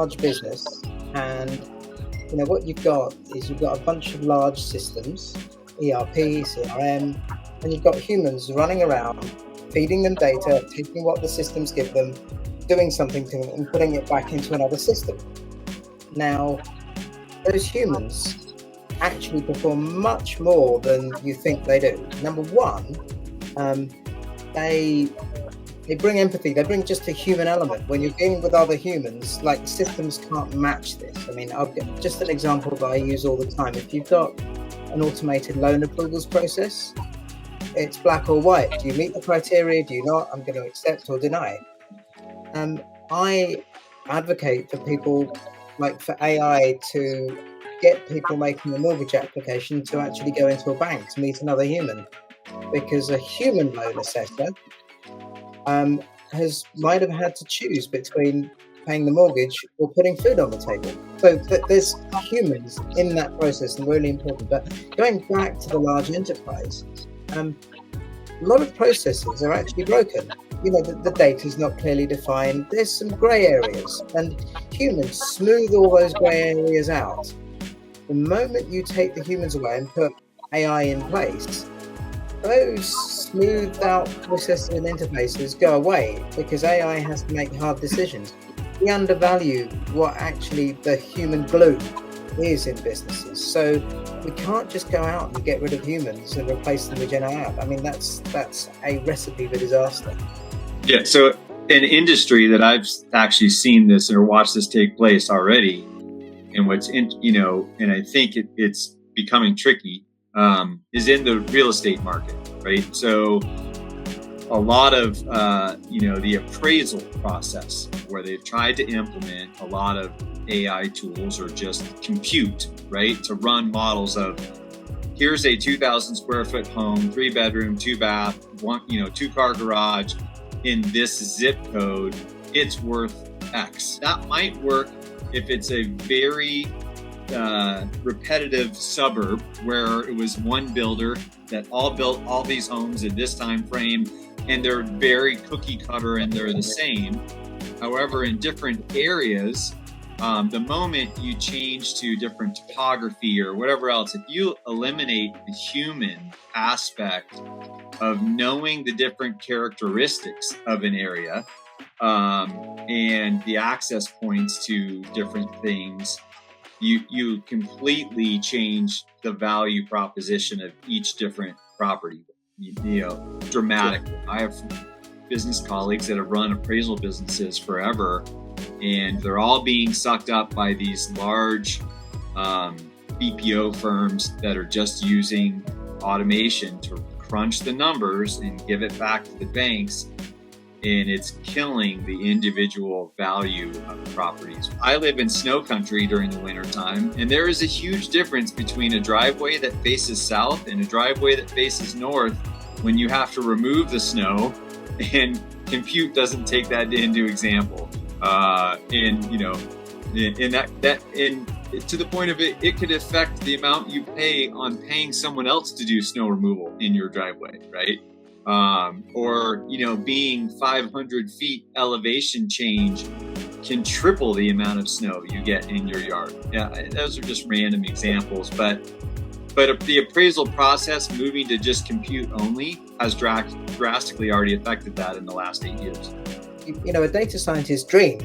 large business, and what you've got a bunch of large systems, ERP, CRM, and you've got humans running around, feeding them data, taking what the systems give them, doing something to it, and putting it back into another system. Now, those humans actually perform much more than you think they do. Number one, they bring empathy. They bring just a human element. When you're dealing with other humans, like, systems can't match this. I mean, I'll get just an example that I use all the time. If you've got an automated loan approvals process, it's black or white. Do you meet the criteria? Do you not? I'm going to accept or deny. I advocate for people, like for AI, to get people making a mortgage application to actually go into a bank to meet another human, because a human loan assessor might have had to choose between paying the mortgage or putting food on the table. So there's humans in that process, and really important. But going back to the large enterprise, a lot of processes are actually broken. The data is not clearly defined. There's some grey areas, and humans smooth all those grey areas out. The moment you take the humans away and put AI in place, those smoothed out processes and interfaces go away, because AI has to make hard decisions. We undervalue what actually the human glue is in businesses. So we can't just go out and get rid of humans and replace them with Gen AI. I mean, that's a recipe for disaster. Yeah, so an industry that I've actually seen this or watched this take place already, and and I think it's becoming tricky, is in the real estate market, right? So a lot of, the appraisal process, where they've tried to implement a lot of AI tools or just compute, right, to run models of, here's a 2,000 square foot home, 3-bedroom, 2-bath, 2-car garage in this zip code, it's worth X. That might work if it's a very repetitive suburb where it was one builder that all built all these homes in this time frame, and they're very cookie cutter and they're the same. However, in different areas, the moment you change to different topography or whatever else, if you eliminate the human aspect of knowing the different characteristics of an area, and the access points to different things, you completely change the value proposition of each different property, dramatically. I have business colleagues that have run appraisal businesses forever, and they're all being sucked up by these large BPO firms that are just using automation to crunch the numbers and give it back to the banks, and it's killing the individual value of properties. I live in snow country during the winter time, and there is a huge difference between a driveway that faces south and a driveway that faces north when you have to remove the snow, and compute doesn't take that into example. To the point of it could affect the amount you pay on paying someone else to do snow removal in your driveway, right? Being 500 feet elevation change can triple the amount of snow you get in your yard. Yeah, those are just random examples, but the appraisal process moving to just compute only has drastically already affected that in the last 8 years. A data scientist's dream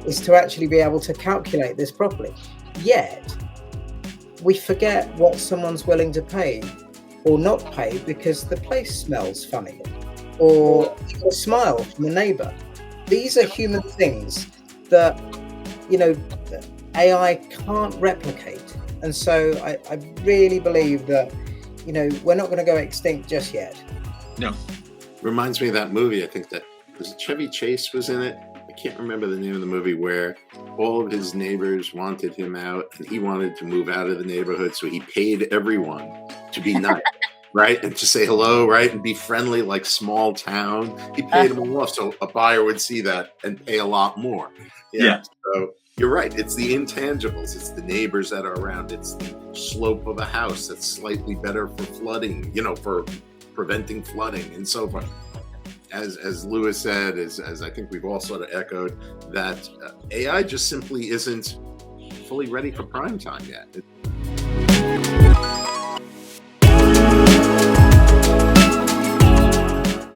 is to actually be able to calculate this properly. Yet, we forget what someone's willing to pay or not pay because the place smells funny, or a smile from a neighbor. These are human things that, AI can't replicate. And so I really believe that, we're not going to go extinct just yet. No. Reminds me of that movie. I think that was Chevy Chase was in it. I can't remember the name of the movie, where all of his neighbors wanted him out and he wanted to move out of the neighborhood. So he paid everyone to be nice, right? And to say hello, right? And be friendly, like small town. He paid them all off. So a buyer would see that and pay a lot more. Yeah. So you're right. It's the intangibles. It's the neighbors that are around. It's the slope of a house that's slightly better for flooding, for preventing flooding and so forth. as Lewis said, as I think we've all sort of echoed, that AI just simply isn't fully ready for prime time yet.